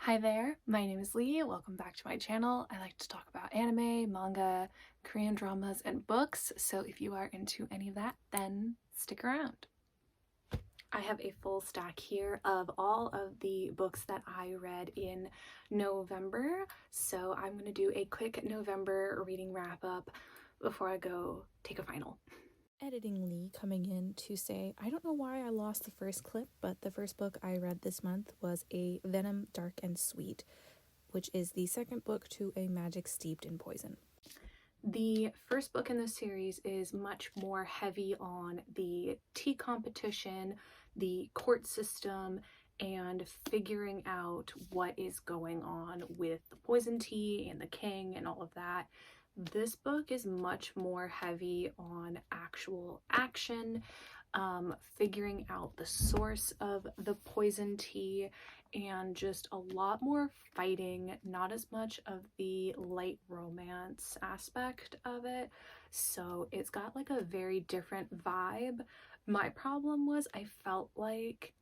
Hi there, my name is Lee. Welcome back to my channel. I like to talk about anime, manga, Korean dramas, and books, so if you are into any of that, then stick around. I have a full stack here of all of the books that I read in November, so I'm going to do a quick November reading wrap up before I go take a final. Editing Lee coming in to say, I don't know why I lost the first clip, but the first book I read this month was a Venom Dark and Sweet, which is the second book to a magic steeped in poison. The first book in the series is much more heavy on the tea competition, the court system, and figuring out what is going on with the poison tea and the king and all of that. This book is much more heavy on actual action, figuring out the source of the poison tea, and just a lot more fighting, not as much of the light romance aspect of it. So it's got like a very different vibe. My problem was I felt like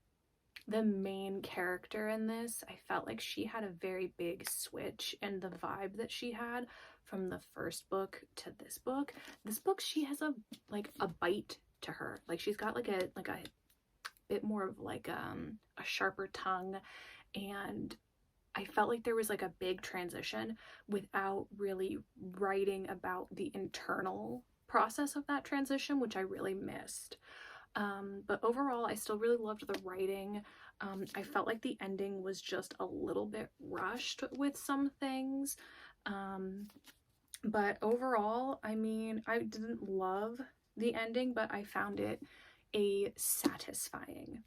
the main character in this, I felt like she had a very big switch in the vibe that she had from the first book to this book. This book, she has a bite to her. Like she's got like a bit more of like a sharper tongue, and I felt like there was like a big transition without really writing about the internal process of that transition, which I really missed. But overall, I still really loved the writing. I felt like the ending was just a little bit rushed with some things. But overall, I mean, I didn't love the ending, but I found it a satisfying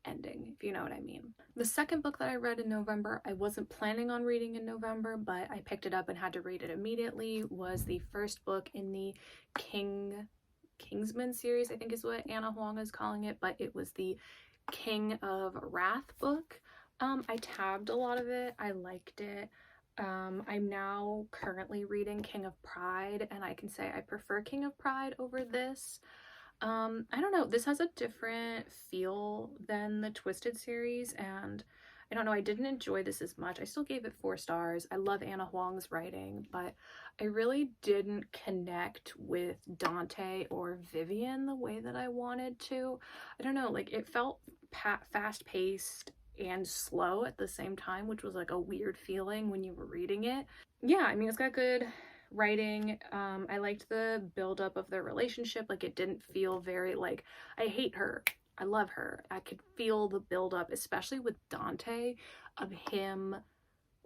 ending, if you know what I mean. The second book that I read in November, I wasn't planning on reading in November, but I picked it up and had to read it immediately, was the first book in the Kingsman series, I think is what Anna Huang is calling it, but it was the King of Wrath book. I tabbed a lot of it. I liked it. I'm now currently reading King of Pride, and I can say I prefer King of Pride over this. I don't know, this has a different feel than the Twisted series, and I don't know, I didn't enjoy this as much. I still gave it 4 stars. I love Anna Huang's writing, but I really didn't connect with Dante or Vivian the way that I wanted to. I don't know, like it felt fast-paced and slow at the same time, which was like a weird feeling when you were reading it. Yeah, I mean, it's got good writing. I liked the buildup of their relationship. Like it didn't feel very like, I hate her, I love her. I could feel the buildup, especially with Dante, of him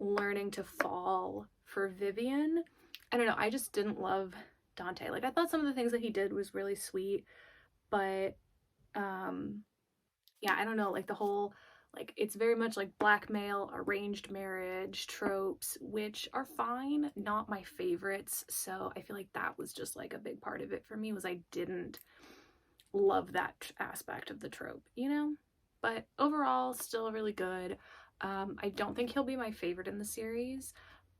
learning to fall for Vivian. I don't know, I just didn't love Dante. Like I thought some of the things that he did was really sweet, but yeah, I don't know, like the whole, like it's very much like blackmail, arranged marriage tropes, which are fine, not my favorites. So I feel like that was just like a big part of it for me, was I didn't love that aspect of the trope, you know? But overall, still really good. I don't think he'll be my favorite in the series,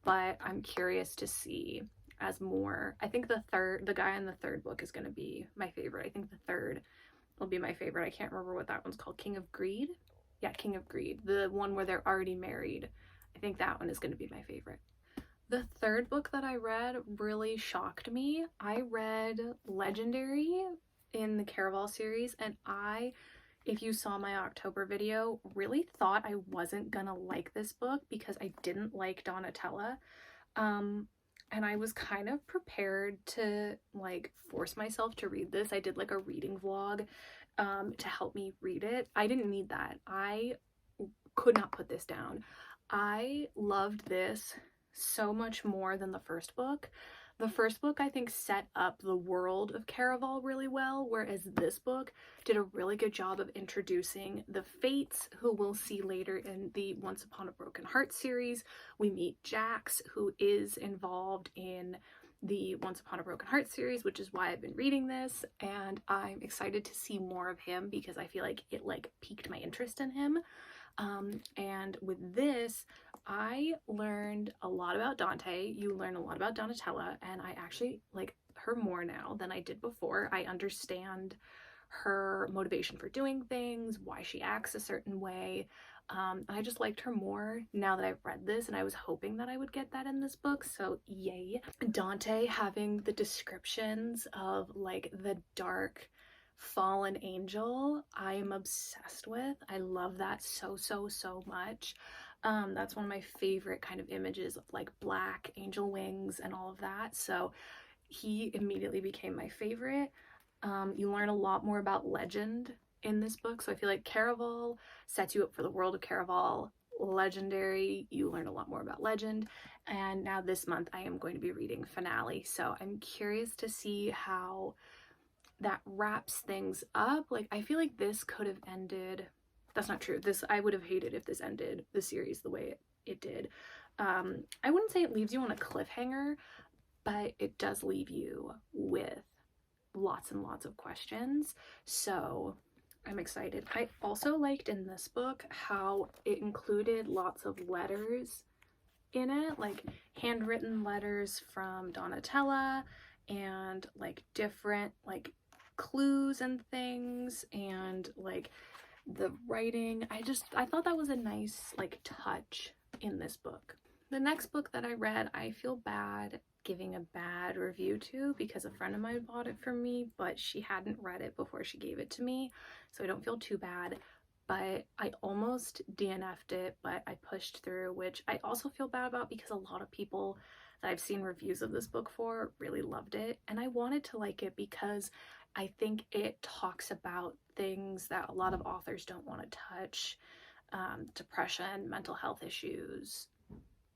but I'm curious to see as more. I think the guy in the third book is going to be my favorite. I think the third will be my favorite. I can't remember what that one's called. King of Greed? Yeah, King of Greed. The one where they're already married. I think that one is going to be my favorite. The third book that I read really shocked me. I read Legendary in the Caraval series, and if you saw my October video, really thought I wasn't gonna like this book because I didn't like Donatella. And I was kind of prepared to like force myself to read this. I did like a reading vlog to help me read it. I didn't need that. I could not put this down. I loved this so much more than the first book. The first book, I think, set up the world of Caraval really well, whereas this book did a really good job of introducing the Fates, who we'll see later in the Once Upon a Broken Heart series. We meet Jax, who is involved in the Once Upon a Broken Heart series, which is why I've been reading this, and I'm excited to see more of him because I feel like it like piqued my interest in him. And with this, I learned a lot about Dante. You learn a lot about Donatella, and I actually like her more now than I did before. I understand her motivation for doing things, why she acts a certain way. I just liked her more now that I've read this, and I was hoping that I would get that in this book, so yay. Dante having the descriptions of like the dark fallen angel, I am obsessed with. I love that so, so, so much. That's one of my favorite kind of images of like black angel wings and all of that, so he immediately became my favorite. You learn a lot more about legend in this book, so I feel like Caraval sets you up for the world of Caraval. Legendary, you learn a lot more about legend. And now this month I am going to be reading Finale, so I'm curious to see how that wraps things up. Like, I feel like this could have ended, that's not true, this, I would have hated if this ended the series the way it did. I wouldn't say it leaves you on a cliffhanger, but it does leave you with lots and lots of questions, so I'm excited. I also liked in this book how it included lots of letters in it, like handwritten letters from Donatella and like different like clues and things, and like the writing. I thought that was a nice like touch in this book. The next book that I read, I feel bad giving a bad review to because a friend of mine bought it for me, but she hadn't read it before she gave it to me, so I don't feel too bad. But I almost DNF'd it, but I pushed through, which I also feel bad about because a lot of people that I've seen reviews of this book for really loved it, and I wanted to like it because I think it talks about things that a lot of authors don't want to touch, depression, mental health issues,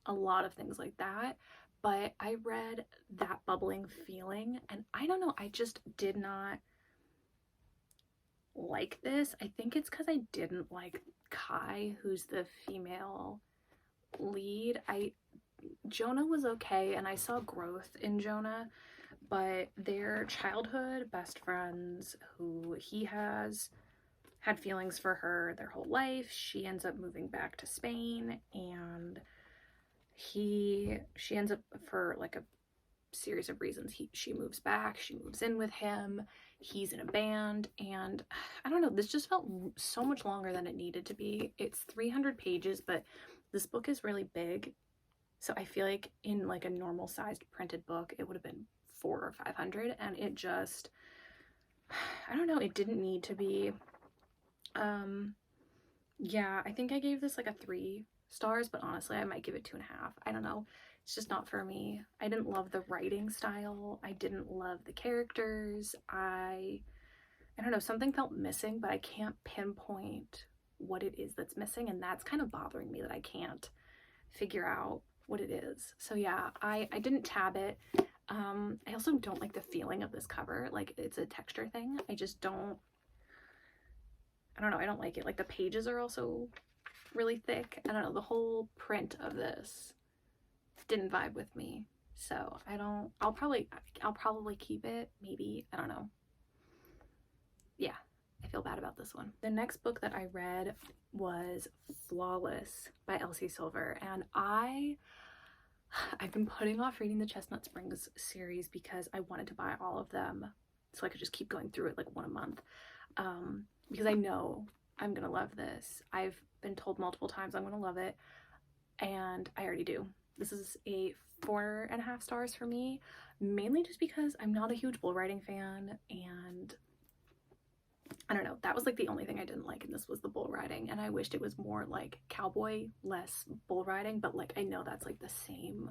a lot of things like that. But I read that bubbling feeling, and I don't know, I just did not like this. I think it's because I didn't like Kai, who's the female lead. Jonah was okay, and I saw growth in Jonah, but their childhood best friends, who he has had feelings for her their whole life, she ends up moving back to Spain, and she ends up, for like a series of reasons, she moves back, she moves in with him, he's in a band, and I don't know, this just felt so much longer than it needed to be. It's 300 pages, but this book is really big, so I feel like in like a normal sized printed book it would have been 400 or 500, and it just, I don't know, it didn't need to be. Yeah, I think I gave this like a 3 stars, but honestly I might give it 2.5. I don't know, it's just not for me. I didn't love the writing style, I didn't love the characters, I don't know, something felt missing, but I can't pinpoint what it is that's missing, and that's kind of bothering me that I can't figure out what it is. So yeah, I didn't tab it. I also don't like the feeling of this cover, like it's a texture thing. I just don't, I don't know, I don't like it. Like the pages are also really thick. I don't know, the whole print of this didn't vibe with me. So I don't, I'll probably keep it, maybe, I don't know. Yeah, I feel bad about this one. The next book that I read was Flawless by Elsie Silver, and I've been putting off reading the Chestnut Springs series because I wanted to buy all of them so I could just keep going through it like one a month, because I know I'm gonna love this. I've been told multiple times I'm gonna love it, and I already do. This is a 4.5 stars for me, mainly just because I'm not a huge bull riding fan, and I don't know, that was like the only thing I didn't like in this was the bull riding, and I wished it was more like cowboy, less bull riding, but like I know that's like the same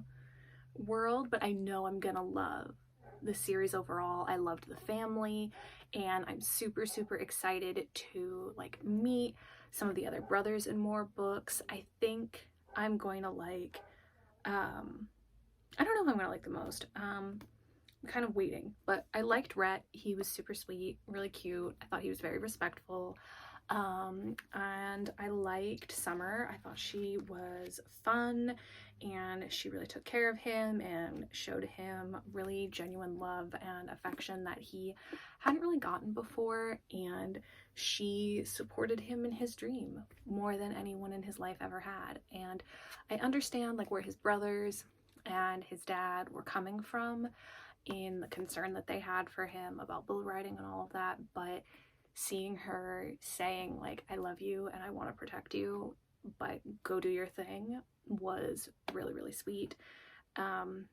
world, but I know I'm gonna love the series overall. I loved the family, and I'm super, super excited to like meet some of the other brothers in more books. I think I'm going to like, I don't know who I'm gonna like the most. I'm kind of waiting, but I liked Rhett. He was super sweet, really cute. I thought he was very respectful. And I liked Summer. I thought she was fun, and she really took care of him and showed him really genuine love and affection that he hadn't really gotten before, and she supported him in his dream more than anyone in his life ever had. And I understand like where his brothers and his dad were coming from in the concern that they had for him about bull riding and all of that, but seeing her saying like I love you and I want to protect you but go do your thing was really, really sweet. Um,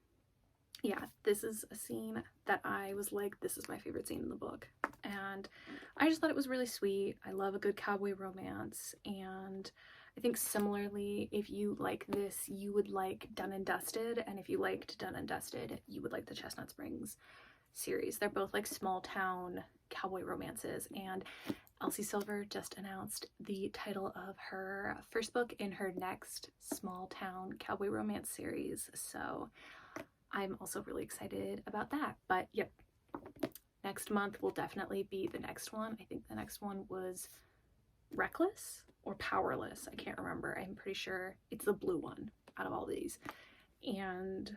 yeah, this is a scene that I was like, this is my favorite scene in the book. And I just thought it was really sweet. I love a good cowboy romance. And I think similarly, if you like this, you would like Done and Dusted. And if you liked Done and Dusted, you would like the Chestnut Springs series. They're both like small town cowboy romances. And Elsie Silver just announced the title of her first book in her next small town cowboy romance series. So I'm also really excited about that. But yep, next month will definitely be the next one. I think the next one was Reckless or Powerless. I can't remember. I'm pretty sure it's the blue one out of all these. And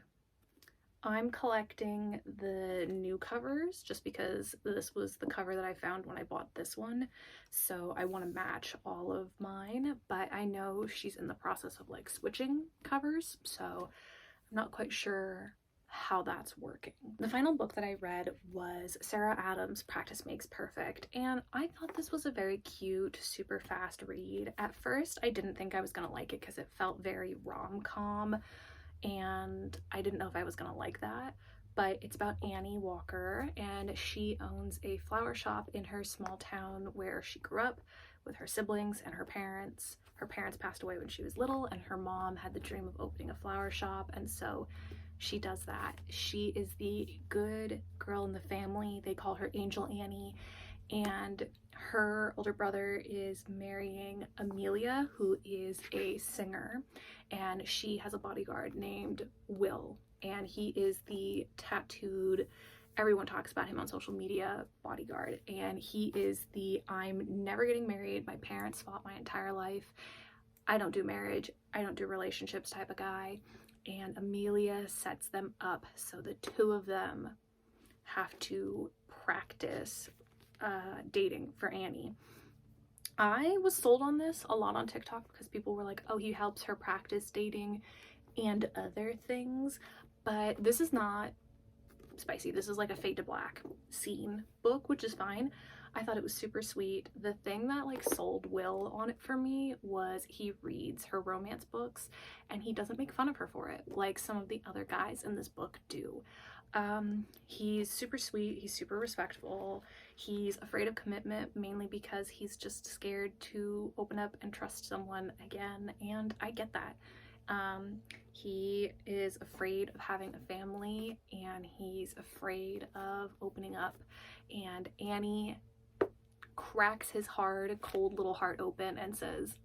I'm collecting the new covers just because this was the cover that I found when I bought this one. So I want to match all of mine, but I know she's in the process of like switching covers. So I'm not quite sure how that's working. The final book that I read was Sarah Adams' Practice Makes Perfect, and I thought this was a very cute, super fast read. At first, I didn't think I was gonna like it because it felt very rom-com, and I didn't know if I was gonna like that. But it's about Annie Walker, and she owns a flower shop in her small town where she grew up with her siblings and her parents. Her parents passed away when she was little, and her mom had the dream of opening a flower shop, and so she does that. She is the good girl in the family. They call her Angel Annie, and her older brother is marrying Amelia, who is a singer, and she has a bodyguard named Will, and he is the tattooed, everyone talks about him on social media, bodyguard, and he is the I'm never getting married, my parents fought my entire life, I don't do marriage, I don't do relationships type of guy. And Amelia sets them up so the two of them have to practice dating for Annie. I was sold on this a lot on TikTok because people were like, oh, he helps her practice dating and other things, but this is not spicy. This is like a Fade to Black scene book, which is fine. I thought it was super sweet. The thing that like sold Will on it for me was he reads her romance books and he doesn't make fun of her for it like some of the other guys in this book do. He's super sweet, he's super respectful, he's afraid of commitment mainly because he's just scared to open up and trust someone again, and I get that. He is afraid of having a family and he's afraid of opening up, and Annie cracks his hard, cold little heart open and says,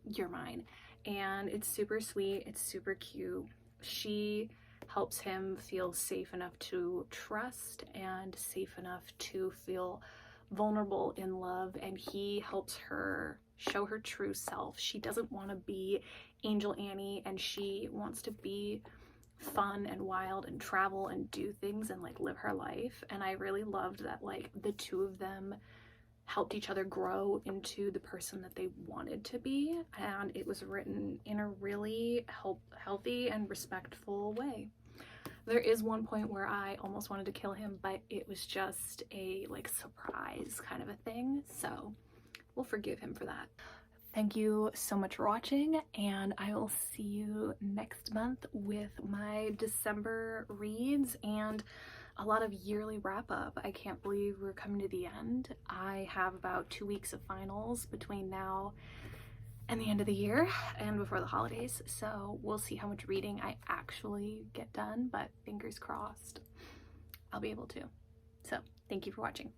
you're mine. And it's super sweet, it's super cute. She helps him feel safe enough to trust and safe enough to feel vulnerable in love, and he helps her show her true self. She doesn't want to be Angel Annie, and she wants to be fun and wild and travel and do things and like live her life. And I really loved that like the two of them helped each other grow into the person that they wanted to be, and it was written in a really healthy and respectful way. There is one point where I almost wanted to kill him, but it was just a like surprise kind of a thing, so we'll forgive him for that. Thank you so much for watching, and I will see you next month with my December reads and a lot of yearly wrap up. I can't believe we're coming to the end. I have about 2 weeks of finals between now and the end of the year and before the holidays, so we'll see how much reading I actually get done, but fingers crossed I'll be able to. So thank you for watching.